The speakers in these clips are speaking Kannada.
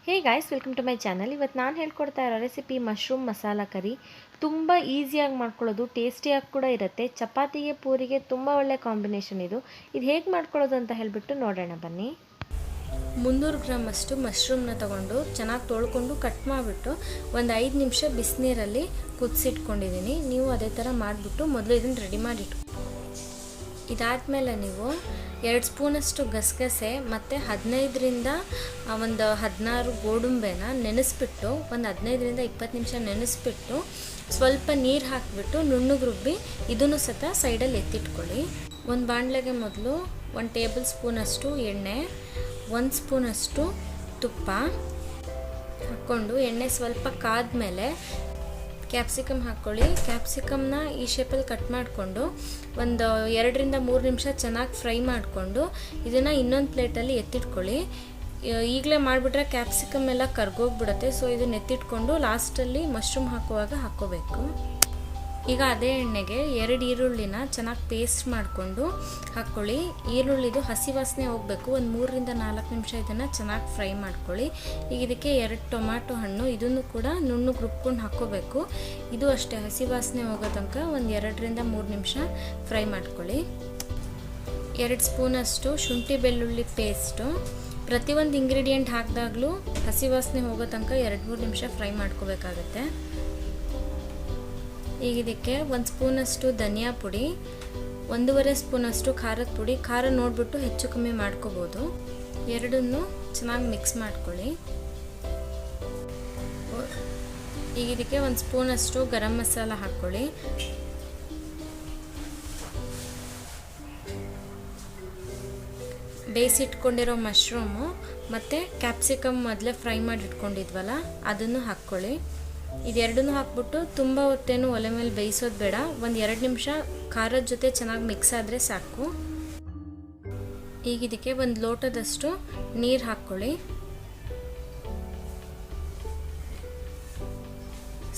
Hey guys, welcome to my channel. ಇವತ್ತು ನಾನು ಹೇಳ್ಕೊಡ್ತಾ ಇರೋ ರೆಸಿಪಿ ಮಶ್ರೂಮ್ ಮಸಾಲ ಕರಿ. ತುಂಬ ಈಸಿಯಾಗಿ ಮಾಡ್ಕೊಳ್ಳೋದು, ಟೇಸ್ಟಿಯಾಗಿ ಕೂಡ ಇರುತ್ತೆ. ಚಪಾತಿಗೆ ಪೂರಿಗೆ ತುಂಬ ಒಳ್ಳೆ ಕಾಂಬಿನೇಷನ್ ಇದು. ಹೇಗೆ ಮಾಡ್ಕೊಳ್ಳೋದು ಅಂತ ಹೇಳಿಬಿಟ್ಟು ನೋಡೋಣ ಬನ್ನಿ. 300 ಗ್ರಾಮ್ ಅಷ್ಟು ಮಶ್ರೂಮ್ನ ತಗೊಂಡು ಚೆನ್ನಾಗಿ ತೊಳ್ಕೊಂಡು ಕಟ್ ಮಾಡಿಬಿಟ್ಟು ಒಂದು 5 ನಿಮಿಷ ಬಿಸಿನೀರಲ್ಲಿ ಕುದಿಸಿಟ್ಕೊಂಡಿದ್ದೀನಿ. ನೀವು ಅದೇ ಥರ ಮಾಡಿಬಿಟ್ಟು ಮೊದಲು ಇದನ್ನು ರೆಡಿ ಮಾಡಿಟ್ಟು ಇದಾದಮೇಲೆ ನೀವು 2 ಸ್ಪೂನಷ್ಟು ಗಸಗಸೆ ಮತ್ತು 15ರಿಂದ ಒಂದು 16 ಗೋಡಂಬಿನ ನೆನೆಸ್ಬಿಟ್ಟು ಒಂದು 15ರಿಂದ 20 ನಿಮಿಷ ನೆನೆಸ್ಬಿಟ್ಟು ಸ್ವಲ್ಪ ನೀರು ಹಾಕಿಬಿಟ್ಟು ನುಣ್ಣಗೆ ರುಬ್ಬಿ ಇದನ್ನು ಸಹ ಸೈಡಲ್ಲಿ ಎತ್ತಿಟ್ಕೊಳ್ಳಿ. ಒಂದು ಬಾಣಲೆಗೆ ಮೊದಲು 1 ಟೇಬಲ್ ಸ್ಪೂನಷ್ಟು ಎಣ್ಣೆ, 1 ಸ್ಪೂನಷ್ಟು ತುಪ್ಪ ಹಾಕ್ಕೊಂಡು ಎಣ್ಣೆ ಸ್ವಲ್ಪ ಕಾದ್ಮೇಲೆ ಕ್ಯಾಪ್ಸಿಕಮ್ ಹಾಕ್ಕೊಳ್ಳಿ. ಕ್ಯಾಪ್ಸಿಕಮ್ನ ಈ ಶೇಪಲ್ಲಿ ಕಟ್ ಮಾಡಿಕೊಂಡು ಒಂದು 2ರಿಂದ 3 ನಿಮಿಷ ಚೆನ್ನಾಗಿ ಫ್ರೈ ಮಾಡಿಕೊಂಡು ಇದನ್ನು ಇನ್ನೊಂದು ಪ್ಲೇಟಲ್ಲಿ ಎತ್ತಿಟ್ಕೊಳ್ಳಿ. ಈಗಲೇ ಮಾಡಿಬಿಟ್ರೆ ಕ್ಯಾಪ್ಸಿಕಮ್ ಎಲ್ಲ ಕರ್ಗೋಗ್ಬಿಡುತ್ತೆ. ಸೊ ಇದನ್ನು ಎತ್ತಿಟ್ಕೊಂಡು ಲಾಸ್ಟಲ್ಲಿ ಮಶ್ರೂಮ್ ಹಾಕುವಾಗ ಹಾಕ್ಕೋಬೇಕು. ಈಗ ಅದೇ ಎಣ್ಣೆಗೆ 2 ಈರುಳ್ಳಿನ ಚೆನ್ನಾಗಿ ಪೇಸ್ಟ್ ಮಾಡಿಕೊಂಡು ಹಾಕ್ಕೊಳ್ಳಿ. ಈರುಳ್ಳಿದು ಹಸಿ ವಾಸನೆ ಹೋಗಬೇಕು. ಒಂದು 3ರಿಂದ 4 ನಿಮಿಷ ಇದನ್ನು ಚೆನ್ನಾಗಿ ಫ್ರೈ ಮಾಡ್ಕೊಳ್ಳಿ. ಈಗ ಇದಕ್ಕೆ 2 ಟೊಮ್ಯಾಟೊ ಹಣ್ಣು, ಇದನ್ನು ಕೂಡ ನುಣ್ಣಗೆ ರುಬ್ಕೊಂಡು ಹಾಕ್ಕೋಬೇಕು. ಇದು ಅಷ್ಟೇ ಹಸಿ ವಾಸನೆ ಹೋಗೋ ತನಕ ಒಂದು 2ರಿಂದ 3 ನಿಮಿಷ ಫ್ರೈ ಮಾಡ್ಕೊಳ್ಳಿ. 2 ಸ್ಪೂನಷ್ಟು ಶುಂಠಿ ಬೆಳ್ಳುಳ್ಳಿ ಪೇಸ್ಟು. ಪ್ರತಿಯೊಂದು ಇಂಗ್ರೀಡಿಯೆಂಟ್ ಹಾಕಿದಾಗಲೂ ಹಸಿ ವಾಸನೆ ಹೋಗೋ ತನಕ 2-3 ನಿಮಿಷ ಫ್ರೈ ಮಾಡ್ಕೋಬೇಕಾಗತ್ತೆ. ಈಗ ಇದಕ್ಕೆ 1 ಸ್ಪೂನಷ್ಟು ಧನಿಯಾ ಪುಡಿ, 1.5 ಸ್ಪೂನಷ್ಟು ಖಾರದ ಪುಡಿ. ಖಾರ ನೋಡಿಬಿಟ್ಟು ಹೆಚ್ಚು ಕಮ್ಮಿ ಮಾಡ್ಕೋಬೋದು. ಎರಡನ್ನೂ ಚೆನ್ನಾಗಿ ಮಿಕ್ಸ್ ಮಾಡ್ಕೊಳ್ಳಿ. ಈಗ ಇದಕ್ಕೆ 1 ಸ್ಪೂನಷ್ಟು ಗರಂ ಮಸಾಲ ಹಾಕ್ಕೊಳ್ಳಿ. ಬೇಯಿಸಿಟ್ಕೊಂಡಿರೋ ಮಶ್ರೂಮು ಮತ್ತು ಕ್ಯಾಪ್ಸಿಕಮ್ ಮೊದಲೇ ಫ್ರೈ ಮಾಡಿ ಇಟ್ಕೊಂಡಿದ್ವಲ್ಲ ಅದನ್ನು ಹಾಕ್ಕೊಳ್ಳಿ. ಇದೆರಡನ್ನೂ ಹಾಕ್ಬಿಟ್ಟು ತುಂಬ ಹೊತ್ತೇನು ಒಲೆ ಮೇಲೆ ಬೇಯಿಸೋದು ಬೇಡ. ಒಂದು 2 ನಿಮಿಷ ಖಾರದ ಜೊತೆ ಚೆನ್ನಾಗಿ ಮಿಕ್ಸ್ ಆದರೆ ಸಾಕು. ಈಗ ಇದಕ್ಕೆ 1 ಲೋಟದಷ್ಟು ನೀರು ಹಾಕ್ಕೊಳ್ಳಿ.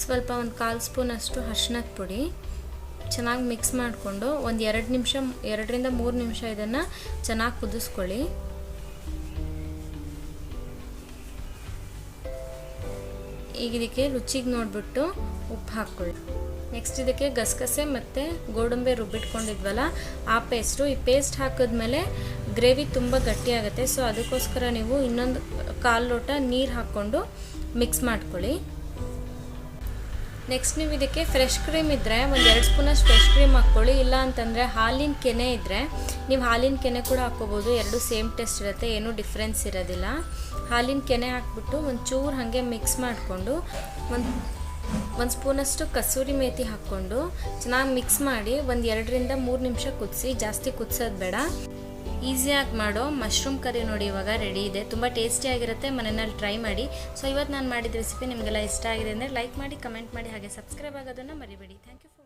ಸ್ವಲ್ಪ ಒಂದು 1/4 ಸ್ಪೂನಷ್ಟು ಅರಿಶಿಣದ ಪುಡಿ ಚೆನ್ನಾಗಿ ಮಿಕ್ಸ್ ಮಾಡಿಕೊಂಡು ಒಂದು 2ರಿಂದ 3 ನಿಮಿಷ ಇದನ್ನು ಚೆನ್ನಾಗಿ ಕುದಿಸ್ಕೊಳ್ಳಿ. ಈಗ ಇದಕ್ಕೆ ರುಚಿಗೆ ನೋಡಿಬಿಟ್ಟು ಉಪ್ಪು ಹಾಕ್ಕೊಳ್ಳಿ. ನೆಕ್ಸ್ಟ್ ಇದಕ್ಕೆ ಗಸಗಸೆ ಮತ್ತು ಗೋಡಂಬಿ ರುಬ್ಬಿಟ್ಕೊಂಡಿದ್ವಲ್ಲ ಆ ಪೇಸ್ಟು. ಈ ಪೇಸ್ಟ್ ಹಾಕಿದ್ಮೇಲೆ ಗ್ರೇವಿ ತುಂಬ ಗಟ್ಟಿಯಾಗುತ್ತೆ. ಸೊ ಅದಕ್ಕೋಸ್ಕರ ನೀವು ಇನ್ನೊಂದು 1/4 ಲೋಟ ನೀರು ಹಾಕ್ಕೊಂಡು ಮಿಕ್ಸ್ ಮಾಡ್ಕೊಳ್ಳಿ. ನೆಕ್ಸ್ಟ್ ನೀವು ಇದಕ್ಕೆ ಫ್ರೆಶ್ ಕ್ರೀಮ್ ಇದ್ದರೆ ಒಂದು 2 ಸ್ಪೂನಷ್ಟು ಫ್ರೆಶ್ ಕ್ರೀಮ್ ಹಾಕ್ಕೊಳ್ಳಿ. ಇಲ್ಲ ಅಂತಂದರೆ ಹಾಲಿನ ಕೆನೆ ಇದ್ದರೆ ನೀವು ಹಾಲಿನ ಕೆನೆ ಕೂಡ ಹಾಕ್ಕೋಬೋದು. ಎರಡು ಸೇಮ್ ಟೇಸ್ಟ್ ಇರುತ್ತೆ, ಏನೂ ಡಿಫ್ರೆನ್ಸ್ ಇರೋದಿಲ್ಲ. ಹಾಲಿನ ಕೆನೆ ಹಾಕ್ಬಿಟ್ಟು ಒಂಚೂರು ಹಾಗೆ ಮಿಕ್ಸ್ ಮಾಡಿಕೊಂಡು ಒಂದು ಸ್ಪೂನಷ್ಟು ಕಸೂರಿ ಮೇಥಿ ಹಾಕ್ಕೊಂಡು ಚೆನ್ನಾಗಿ ಮಿಕ್ಸ್ ಮಾಡಿ ಒಂದು 2ರಿಂದ 3 ನಿಮಿಷ ಕುದಿಸಿ. ಜಾಸ್ತಿ ಕುದಿಸೋದು ಬೇಡ. ಈಸಿಯಾಗಿ ಮಾಡೋ ಮಶ್ರೂಮ್ ಕರಿ ನೋಡಿ ಇವಾಗ ರೆಡಿ ಇದೆ. ತುಂಬ ಟೇಸ್ಟಿಯಾಗಿರುತ್ತೆ, ಮನೆಯಲ್ಲಿ ಟ್ರೈ ಮಾಡಿ. ಸೊ ಇವತ್ತು ನಾನು ಮಾಡಿದ ರೆಸಿಪಿ ನಿಮಗೆಲ್ಲ ಇಷ್ಟ ಆಗಿದೆ ಅಂದರೆ ಲೈಕ್ ಮಾಡಿ, ಕಮೆಂಟ್ ಮಾಡಿ, ಹಾಗೆ ಸಬ್ಸ್ಕ್ರೈಬ್ ಆಗೋದನ್ನು ಮರಿಬೇಡಿ. Thank you.